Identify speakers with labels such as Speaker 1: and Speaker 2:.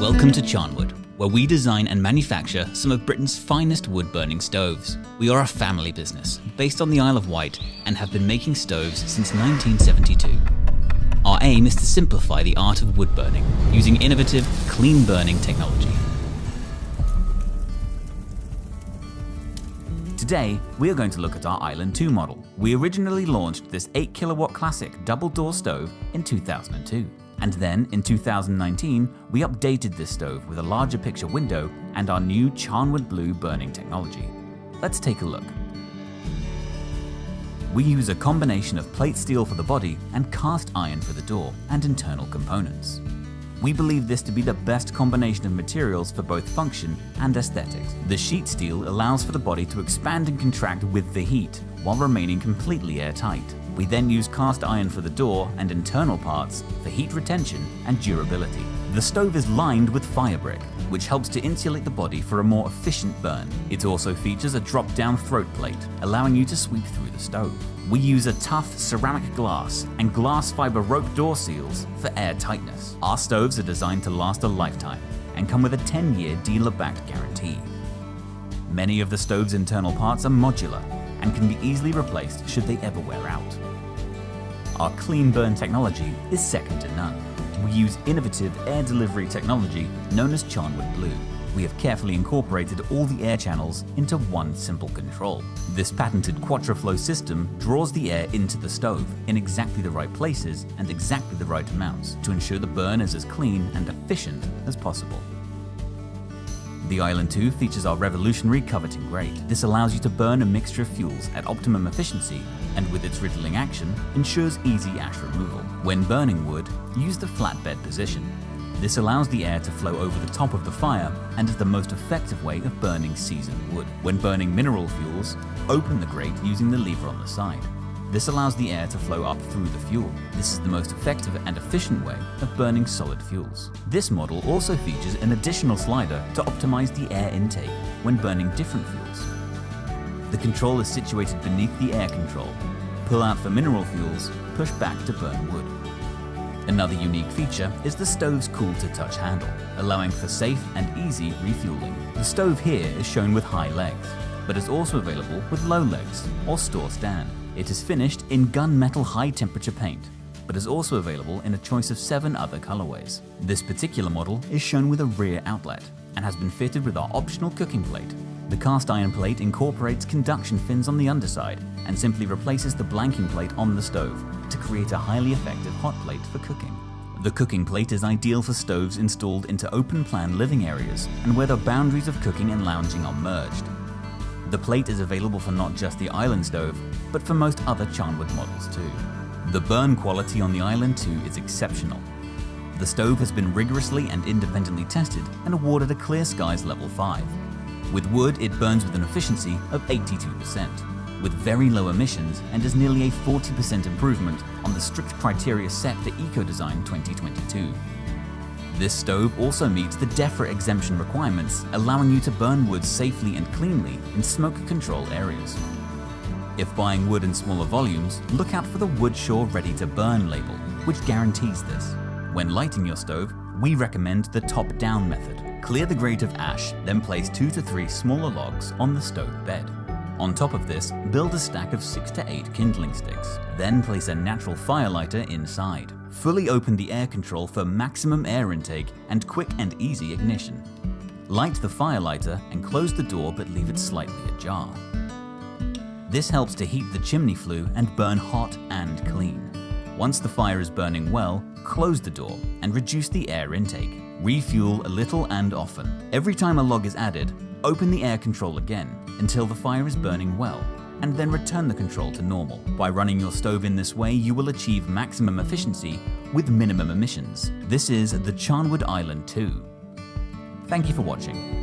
Speaker 1: Welcome to Charnwood, where we design and manufacture some of Britain's finest wood-burning stoves. We are a family business based on the Isle of Wight and have been making stoves since 1972. Our aim is to simplify the art of wood burning using innovative, clean burning technology. Today, we are going to look at our Island II model. We originally launched this 8 kilowatt classic double door stove in 2002. And then, in 2019, we updated this stove with a larger picture window and our new Charnwood Blue burning technology. Let's take a look. We use a combination of plate steel for the body and cast iron for the door and internal components. We believe this to be the best combination of materials for both function and aesthetics. The sheet steel allows for the body to expand and contract with the heat while remaining completely airtight. We then use cast iron for the door and internal parts for heat retention and durability. The stove is lined with fire brick, which helps to insulate the body for a more efficient burn. It also features a drop-down throat plate, allowing you to sweep through the stove. We use a tough ceramic glass and glass fiber rope door seals for air tightness. Our stoves are designed to last a lifetime and come with a 10-year dealer-backed guarantee. Many of the stove's internal parts are modular and can be easily replaced should they ever wear out. Our clean burn technology is second to none. We use innovative air delivery technology known as Charnwood Blue. We have carefully incorporated all the air channels into one simple control. This patented Quattroflow system draws the air into the stove in exactly the right places and exactly the right amounts to ensure the burn is as clean and efficient as possible. The Island II features our revolutionary coveting grate. This allows you to burn a mixture of fuels at optimum efficiency and with its riddling action ensures easy ash removal. When burning wood, use the flatbed position. This allows the air to flow over the top of the fire and is the most effective way of burning seasoned wood. When burning mineral fuels, open the grate using the lever on the side. This allows the air to flow up through the fuel. This is the most effective and efficient way of burning solid fuels. This model also features an additional slider to optimize the air intake when burning different fuels. The control is situated beneath the air control. Pull out for mineral fuels, push back to burn wood. Another unique feature is the stove's cool-to-touch handle, allowing for safe and easy refueling. The stove here is shown with high legs, but is also available with low legs or store stand. It is finished in gunmetal high-temperature paint, but is also available in a choice of 7 other colorways. This particular model is shown with a rear outlet and has been fitted with our optional cooking plate. The cast iron plate incorporates conduction fins on the underside and simply replaces the blanking plate on the stove to create a highly effective hot plate for cooking. The cooking plate is ideal for stoves installed into open-plan living areas and where the boundaries of cooking and lounging are merged. The plate is available for not just the Island stove, but for most other Charnwood models too. The burn quality on the Island II is exceptional. The stove has been rigorously and independently tested and awarded a Clear Skies Level 5. With wood, it burns with an efficiency of 82%, with very low emissions and is nearly a 40% improvement on the strict criteria set for Ecodesign 2022. This stove also meets the DEFRA exemption requirements, allowing you to burn wood safely and cleanly in smoke control areas. If buying wood in smaller volumes, look out for the Woodsure Ready to Burn label, which guarantees this. When lighting your stove, we recommend the top-down method. Clear the grate of ash, then place 2 to 3 smaller logs on the stove bed. On top of this, build a stack of 6 to 8 kindling sticks. Then place a natural fire lighter inside. Fully open the air control for maximum air intake and quick and easy ignition. Light the fire lighter and close the door but leave it slightly ajar. This helps to heat the chimney flue and burn hot and clean. Once the fire is burning well, close the door and reduce the air intake. Refuel a little and often. Every time a log is added, open the air control again until the fire is burning well, and then return the control to normal. By running your stove in this way, you will achieve maximum efficiency with minimum emissions. This is the Charnwood Island II. Thank you for watching.